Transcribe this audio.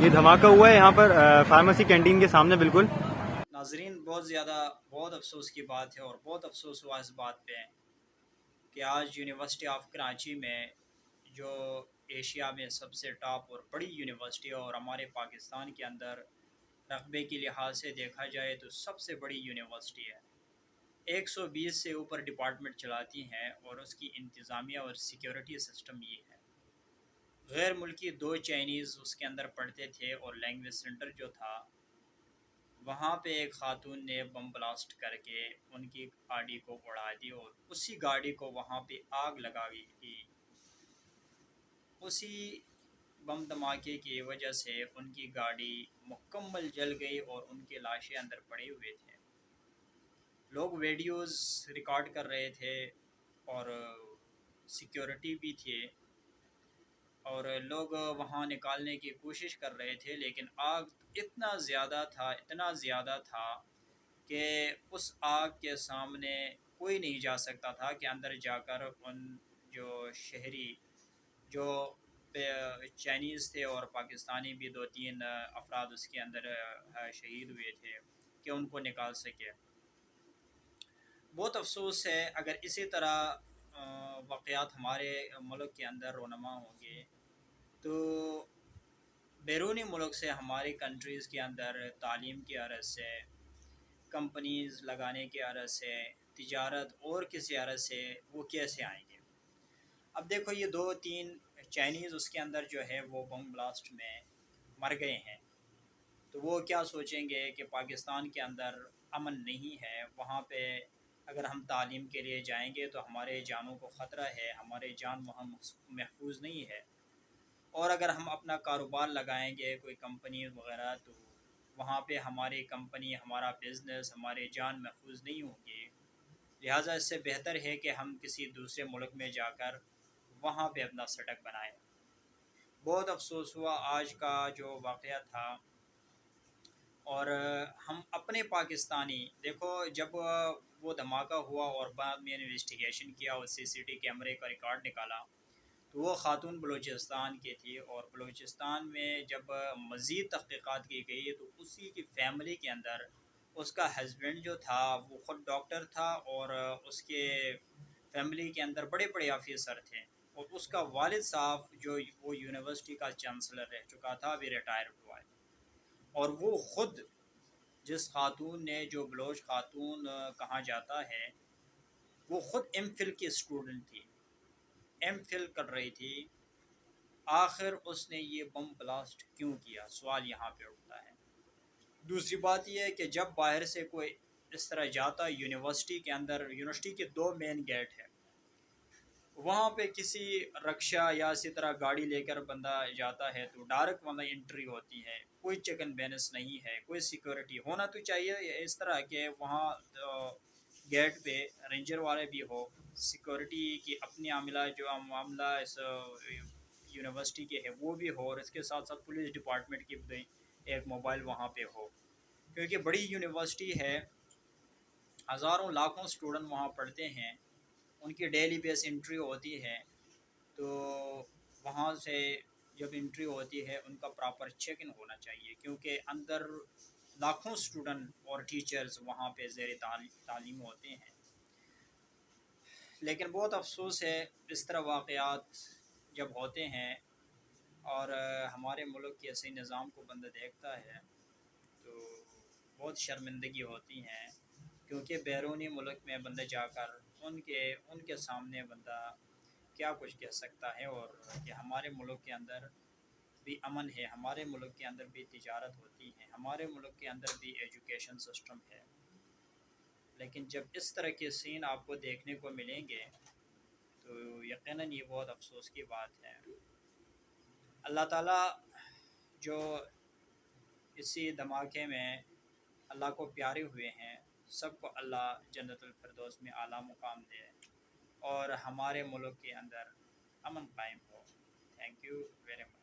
یہ دھماکہ ہوا ہے یہاں پر فارمیسی کینٹین کے سامنے بالکل. ناظرین، بہت افسوس کی بات ہے اور بہت افسوس ہوا اس بات پہ کہ آج یونیورسٹی آف کراچی میں، جو ایشیا میں سب سے ٹاپ اور بڑی یونیورسٹی اور ہمارے پاکستان کے اندر رقبے کے لحاظ سے دیکھا جائے تو سب سے بڑی یونیورسٹی ہے، 120 سے اوپر ڈپارٹمنٹ چلاتی ہیں اور اس کی انتظامیہ اور سیکیورٹی سسٹم یہ ہے. غیر ملکی 2 چائنیز اس کے اندر پڑھتے تھے اور لینگویج سینٹر جو تھا وہاں پہ ایک خاتون نے بم بلاسٹ کر کے ان کی گاڑی کو اڑا دی اور اسی گاڑی کو وہاں پہ آگ لگا دی. اسی بم دھماکے کی وجہ سے ان کی گاڑی مکمل جل گئی اور ان کے لاشیں اندر پڑے ہوئے تھے. لوگ ویڈیوز ریکارڈ کر رہے تھے اور سیکیورٹی بھی تھے اور لوگ وہاں نکالنے کی کوشش کر رہے تھے، لیکن آگ اتنا زیادہ تھا کہ اس آگ کے سامنے کوئی نہیں جا سکتا تھا کہ اندر جا کر ان جو شہری جو چائنیز تھے اور پاکستانی بھی 2-3 افراد اس کے اندر شہید ہوئے تھے کہ ان کو نکال سکے. بہت افسوس ہے اگر اسی طرح واقعات ہمارے ملک کے اندر رونما ہوں گے تو بیرونی ملک سے ہماری کنٹریز کے اندر تعلیم کی غرض سے، کمپنیز لگانے کی غرض سے، تجارت اور کسی غرض سے وہ کیسے آئیں گے؟ اب دیکھو یہ 2-3 چائنیز اس کے اندر جو ہے وہ بم بلاسٹ میں مر گئے ہیں، تو وہ کیا سوچیں گے کہ پاکستان کے اندر امن نہیں ہے، وہاں پہ اگر ہم تعلیم کے لیے جائیں گے تو ہمارے جانوں کو خطرہ ہے، ہمارے جان وہاں محفوظ نہیں ہے، اور اگر ہم اپنا کاروبار لگائیں گے کوئی کمپنی وغیرہ تو وہاں پہ ہماری کمپنی، ہمارا بزنس، ہمارے جان محفوظ نہیں ہوں گے. لہٰذا اس سے بہتر ہے کہ ہم کسی دوسرے ملک میں جا کر وہاں پہ اپنا سٹک بنائیں. بہت افسوس ہوا آج کا جو واقعہ تھا، اور ہم اپنے پاکستانی دیکھو جب وہ دھماکہ ہوا اور بعد میں انویسٹیگیشن کیا اور CCTV کیمرے کا ریکارڈ نکالا تو وہ خاتون بلوچستان کی تھی، اور بلوچستان میں جب مزید تحقیقات کی گئی تو اسی کی فیملی کے اندر اس کا ہسبینڈ جو تھا وہ خود ڈاکٹر تھا اور اس کے فیملی کے اندر بڑے بڑے آفیسر تھے، اور اس کا والد صاحب جو وہ یونیورسٹی کا چانسلر رہ چکا تھا ابھی ریٹائر ہوا ہے، اور وہ خود جس خاتون نے جو بلوچ خاتون کہا جاتا ہے وہ خود M Phil کی اسٹوڈنٹ تھی، M Phil کر رہی تھی. آخر اس نے یہ بم بلاسٹ کیوں کیا؟ سوال یہاں پہ اٹھتا ہے. دوسری بات یہ ہے کہ جب باہر سے کوئی اس طرح جاتا ہے یونیورسٹی کے اندر، یونیورسٹی کے 2 مین گیٹ ہیں، وہاں پہ کسی رکشہ یا اسی طرح گاڑی لے کر بندہ جاتا ہے تو ڈائریکٹ وہاں انٹری ہوتی ہے، کوئی چیک اینڈ بیلنس نہیں ہے، کوئی سیکورٹی ہونا تو چاہیے اس طرح کہ وہاں گیٹ پہ رینجر والے بھی ہو، سیکورٹی کی اپنی معاملہ اس یونیورسٹی کے ہے وہ بھی ہو، اور اس کے ساتھ ساتھ پولیس ڈپارٹمنٹ کی بھی ایک موبائل وہاں پہ ہو، کیونکہ بڑی یونیورسٹی ہے، ہزاروں لاکھوں اسٹوڈنٹ وہاں پڑھتے ہیں، ان کی ڈیلی بیس انٹری ہوتی ہے، تو وہاں سے جب انٹری ہوتی ہے ان کا پراپر چیک ان ہونا چاہیے، کیونکہ اندر لاکھوں اسٹوڈنٹ اور ٹیچرز وہاں پہ زیر تعلیم ہوتے ہیں. لیکن بہت افسوس ہے اس طرح واقعات جب ہوتے ہیں اور ہمارے ملک کے ایسے نظام کو بندہ دیکھتا ہے تو بہت شرمندگی ہوتی ہیں، کیونکہ بیرونی ملک میں بندہ جا کر ان کے سامنے بندہ کیا کچھ کہہ سکتا ہے، اور کہ ہمارے ملک کے اندر بھی امن ہے، ہمارے ملک کے اندر بھی تجارت ہوتی ہے، ہمارے ملک کے اندر بھی ایجوکیشن سسٹم ہے. لیکن جب اس طرح کے سین آپ کو دیکھنے کو ملیں گے تو یقیناً یہ بہت افسوس کی بات ہے. اللہ تعالیٰ جو اسی دھماکے میں اللہ کو پیارے ہوئے ہیں سب کو اللہ جنت الفردوس میں اعلیٰ مقام دے اور ہمارے ملک کے اندر امن قائم ہو. Thank you very much.